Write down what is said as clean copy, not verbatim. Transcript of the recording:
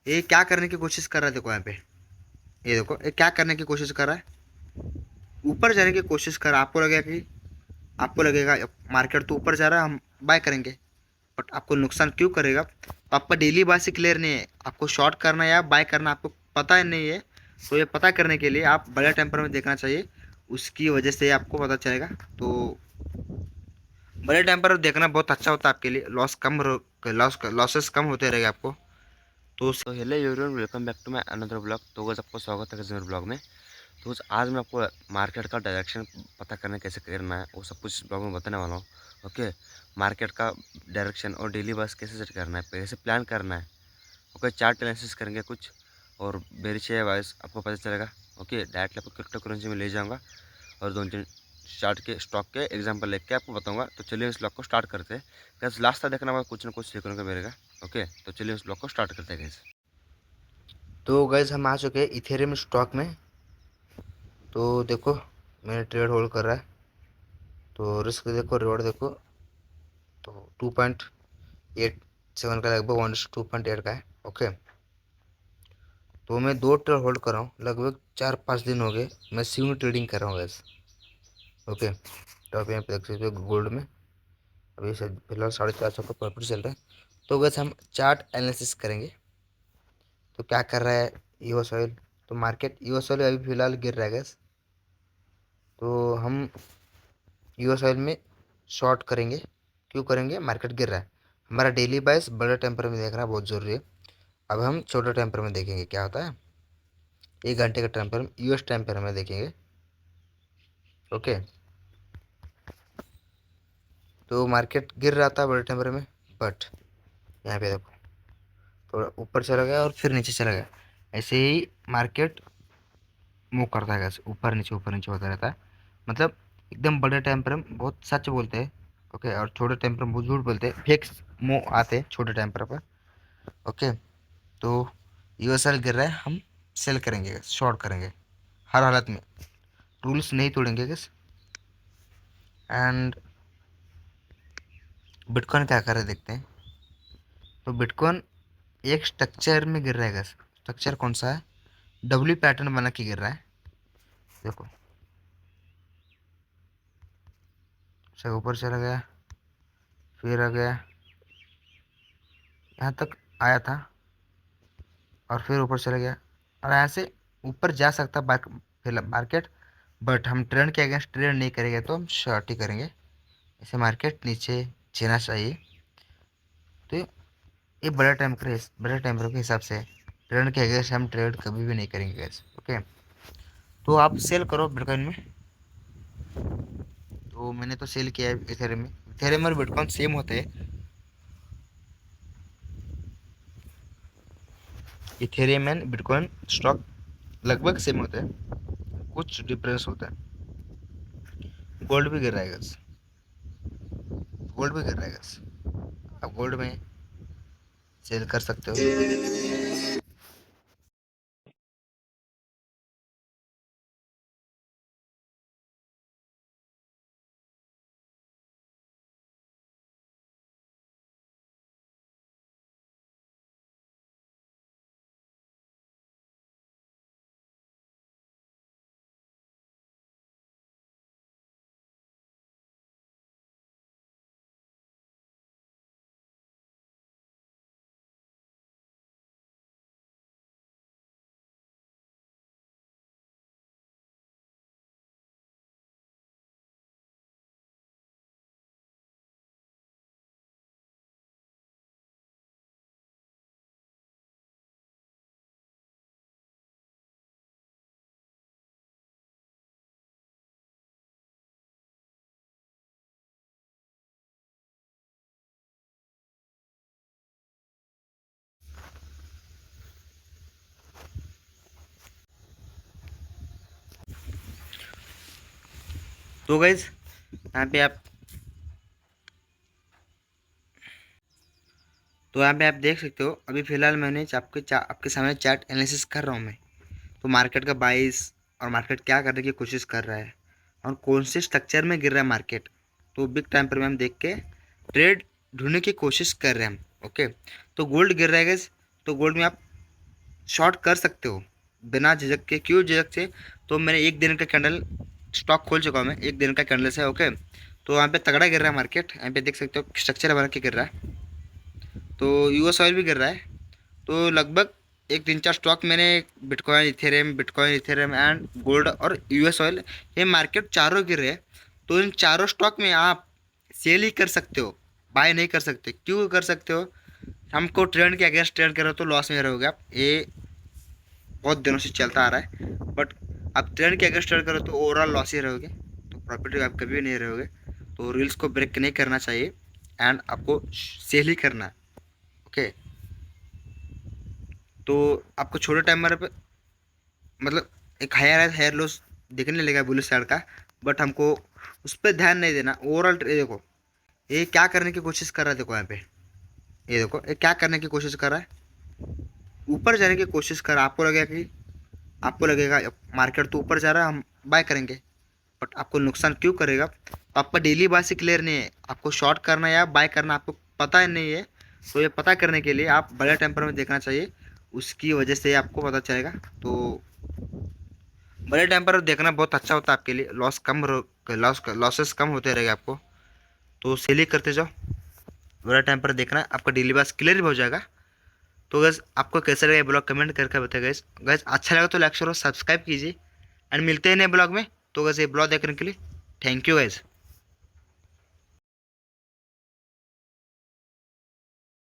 ये क्या करने की कोशिश कर रहा है, देखो यहाँ पे, ये देखो ये क्या करने की कोशिश कर रहा है, ऊपर जाने की कोशिश कर रहा है। आपको लगेगा मार्केट तो ऊपर जा रहा है, हम बाय करेंगे, बट आपको नुकसान क्यों करेगा? तो आपका डेली बेसिस क्लियर नहीं है, आपको शॉर्ट करना है या बाय करना आपको पता ही नहीं है। तो ये पता करने के लिए आप बड़े टेम्पर में देखना चाहिए, उसकी वजह से आपको पता चलेगा। तो बड़े टेम्पर देखना बहुत अच्छा होता है आपके लिए, लॉसेस कम होते रहेंगे आपको। तो hello everyone, welcome back to my another blog. तो बस आपको स्वागत है मेरे ब्लॉग में। तो बस आज मैं आपको मार्केट का डायरेक्शन पता करना कैसे करना है वो सब कुछ ब्लॉग में बताने वाला हूँ। ओके, मार्केट का डायरेक्शन और डेली बस कैसे सेट करना है, कैसे प्लान करना है। ओके, चार्ट एनालिसिस करेंगे कुछ, और बेरिश वाइज आपको पता चलेगा। ओके, डायरेक्टली आपको क्रिप्टो करेंसी में ले जाऊँगा और दो तीन चार्ट के स्टॉक के एग्जांपल लेके आपको बताऊंगा। तो चलिए इस ब्लॉग को स्टार्ट करते हैं। कैसे लास्ट तक देखना होगा, कुछ ना कुछ सीखने को मिलेगा। ओके, तो चलिए इस ब्लॉग को स्टार्ट करते हैं कैसे। तो गैस हम आ चुके हैं इथेरियम स्टॉक में। तो देखो मैंने ट्रेड होल्ड कर रहा है, तो रिस्क देखो, रिवॉर्ड देखो। तो 2.87 का लगभग 1:2.8 का है। ओके, तो मैं 2 ट्रेड होल्ड कर रहा हूँ, लगभग 4-5 दिन हो गए मैं स्विंग ट्रेडिंग कर रहा हूँ गैस। ओके, तो आप यहाँ पे देख सकते हो गोल्ड में अभी फिलहाल 450 का प्रॉफिट चल रहा है। तो गैस हम चार्ट एनालिसिस करेंगे। तो क्या कर रहा है यूएस ऑयल, तो मार्केट यूएस ऑयल अभी फिलहाल गिर रहा है गैस। तो हम यूएस ऑयल में शॉर्ट करेंगे। क्यों करेंगे? मार्केट गिर रहा है। हमारा डेली बाइस बड़े टेम्पर में देखना बहुत ज़रूरी है। अब हम छोटे टेम्पर में देखेंगे क्या होता है। 1 घंटे का टेम्पर यूएस टेम्पर में देखेंगे। ओके, तो मार्केट गिर रहा था बड़े टेम्पर में, बट यहाँ पे देखो थोड़ा ऊपर चला गया और फिर नीचे चला गया। ऐसे ही मार्केट मूव करता है, ऊपर नीचे होता रहता है। मतलब एकदम बड़े टाइम पर हम बहुत सच बोलते हैं। ओके, और छोटे टाइम पर हम बहुत झूठ बोलते हैं, फेक मूव आते हैं छोटे टाइम पर। ओके, तो यूएसएल गिर रहा है, हम सेल करेंगे, शॉर्ट करेंगे हर हालत में, रूल्स नहीं तोड़ेंगे गैस। एंड बिटकॉइन क्या कर रहे हैं देखते हैं। तो बिटकॉइन एक स्ट्रक्चर में गिर रहा है गैस। स्ट्रक्चर कौन सा है? डब्ल्यू पैटर्न बना के गिर रहा है। देखो से ऊपर चला गया, फिर आ गया, यहाँ तक आया था और फिर ऊपर चला गया, और यहाँ से ऊपर जा सकता मार्केट। बट हम ट्रेंड के अगेंस्ट ट्रेड नहीं करेंगे, तो हम शॉर्ट ही करेंगे। ऐसे मार्केट नीचे जाना चाहिए। तो ये बड़ा टाइम के हिसाब से ट्रेंड के अगेंस्ट हम ट्रेड कभी भी नहीं करेंगे गैस। ओके, तो आप सेल करो बिटकॉइन में। तो मैंने तो सेल किया है इथेरियम में। इथेरियम और बिटकॉइन सेम होते हैं। इथेरियम एंड बिटकॉइन स्टॉक लगभग सेम होते हैं, कुछ डिफरेंस होता है। गोल्ड भी गिर रहा है गैस, गोल्ड भी गिर रहा है गैस। आप गोल्ड में सेल कर सकते हो। तो गाइज यहाँ पे आप देख सकते हो, अभी फिलहाल मैंने आपके सामने चार्ट एनालिसिस कर रहा हूँ मैं। तो मार्केट का बाइस और मार्केट क्या करने की कोशिश कर रहा है और कौन से स्ट्रक्चर में गिर रहा है मार्केट, तो बिग टाइम पर हम देख के ट्रेड ढूंढने की कोशिश कर रहे हैं हम। ओके, तो गोल्ड गिर रहा है गैस। तो गोल्ड में आप शॉर्ट कर सकते हो बिना झिझक के। क्यों झिझक से? तो मैंने एक दिन का कैंडल स्टॉक खोल चुका हूँ, मैं एक दिन का कैंडल से। ओके, तो यहाँ पे तगड़ा गिर रहा है मार्केट, यहाँ पे देख सकते हो स्ट्रक्चर बना के गिर रहा है। तो यूएस ऑयल भी गिर रहा है। तो लगभग एक तीन चार स्टॉक मैंने, बिटकॉइन इथेरियम एंड गोल्ड और यूएस ऑयल, ये मार्केट चारों गिर रहे हैं। तो इन चारों स्टॉक में आप सेल ही कर सकते हो, बाय नहीं कर सकते। क्यों कर सकते हो? हमको ट्रेंड के अगेंस्ट ट्रेड करो तो लॉस में रहोगे आप, ये बहुत दिनों से चलता आ रहा है। बट आप ट्रेंड के अगेंस्ट ट्रेड करो तो ओवरऑल लॉस ही रहोगे, तो प्रॉफिट आप कभी भी नहीं रहोगे। तो रील्स को ब्रेक नहीं करना चाहिए एंड आपको सेल ही करना है। ओके, तो आपको छोटे टाइमर पे मतलब एक हायर लॉस दिखने लगेगा बुलिश साइड का, बट हमको उस पर ध्यान नहीं देना। ओवरऑल देखो ये क्या करने की कोशिश कर रहा है, देखो यहाँ पे ये देखो ये क्या करने की कोशिश कर रहा है, ऊपर जाने की कोशिश कर रहा है। आपको लगेगा मार्केट तो ऊपर जा रहा है, हम बाय करेंगे, बट आपको नुकसान क्यों करेगा? तो आपका डेली बाय से क्लियर नहीं है, आपको शॉर्ट करना है या बाय करना आपको पता ही नहीं है। तो ये पता करने के लिए आप बड़े टेम्पर में देखना चाहिए, उसकी वजह से आपको पता चलेगा। तो बड़े टेम्पर देखना बहुत अच्छा होता है आपके लिए, लॉसेस कम होते रहेगा आपको। तो सेल ही करते जाओ, बड़ा टाइम पर देखना, आपका डेली बास क्लियर भी हो जाएगा। तो गैस आपको कैसा लगा ब्लॉग कमेंट करके बताइए गैस। गैस अच्छा लगा तो लाइक शेयर और सब्सक्राइब कीजिए, एंड मिलते हैं नए ब्लॉग में। तो गैस ये ब्लॉग देखने के लिए थैंक यू गैस।